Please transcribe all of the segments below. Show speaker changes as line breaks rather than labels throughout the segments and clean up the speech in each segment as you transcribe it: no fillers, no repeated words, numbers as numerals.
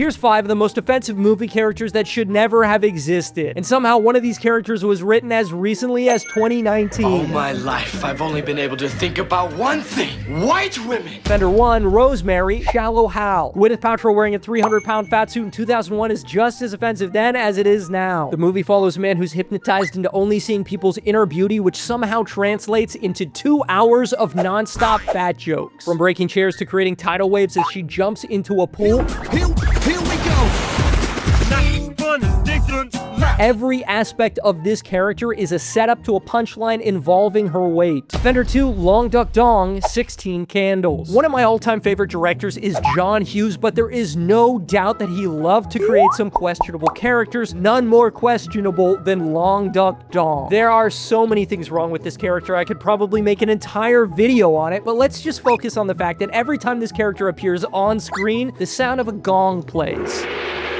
Here's 5 of the most offensive movie characters that should never have existed. And somehow one of these characters was written as recently as 2019.
All my life, I've only been able to think about one thing: white women!
Offender 1, Rosemary, Shallow Hal. Gwyneth Paltrow wearing a 300-pound fat suit in 2001 is just as offensive then as it is now. The movie follows a man who's hypnotized into only seeing people's inner beauty, which somehow translates into 2 hours of non-stop fat jokes. From breaking chairs to creating tidal waves as she jumps into a pool.
Here we go. Nothing fun is different.
Every aspect of this character is a setup to a punchline involving her weight. Offender 2, Long Duck Dong, 16 Candles. One of my all-time favorite directors is John Hughes, but there is no doubt that he loved to create some questionable characters, none more questionable than Long Duck Dong. There are so many things wrong with this character, I could probably make an entire video on it, but let's just focus on the fact that every time this character appears on screen, the sound of a gong plays.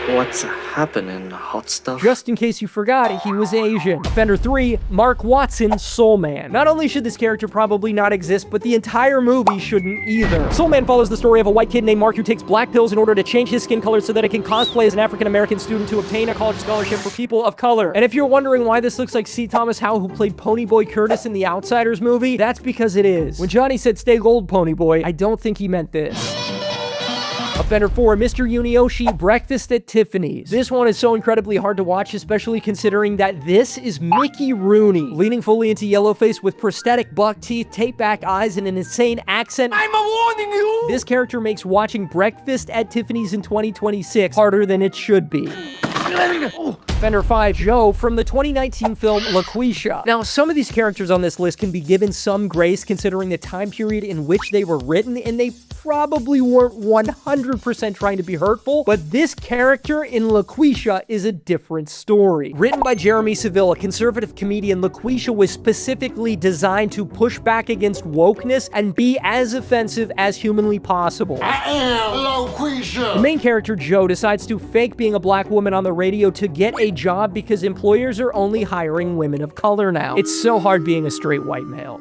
What's happening, hot stuff?
Just in case you forgot, he was Asian. Offender 3, Mark Watson, Soul Man. Not only should this character probably not exist, but the entire movie shouldn't either. Soul Man follows the story of a white kid named Mark who takes black pills in order to change his skin color so that it can cosplay as an African-American student to obtain a college scholarship for people of color. And if you're wondering why this looks like C. Thomas Howell, who played Ponyboy Curtis in the Outsiders movie, that's because it is. When Johnny said stay gold, Ponyboy, I don't think he meant this. Offender 4, Mr. Yunioshi, Breakfast at Tiffany's. This one is so incredibly hard to watch, especially considering that this is Mickey Rooney, leaning fully into yellowface with prosthetic buck teeth, tape-back eyes, and an insane accent.
I'm warning you.
This character makes watching Breakfast at Tiffany's in 2026 harder than it should be. Offender 5, Joe, from the 2019 film LaQuisha. Now, some of these characters on this list can be given some grace considering the time period in which they were written, and they probably weren't 100% trying to be hurtful, but this character in LaQuisha is a different story. Written by Jeremy Seville, a conservative comedian, LaQuisha was specifically designed to push back against wokeness and be as offensive as humanly possible.
I am LaQuisha.
The main character, Joe, decides to fake being a black woman on the radio to get a job because employers are only hiring women of color now. It's so hard being a straight white male.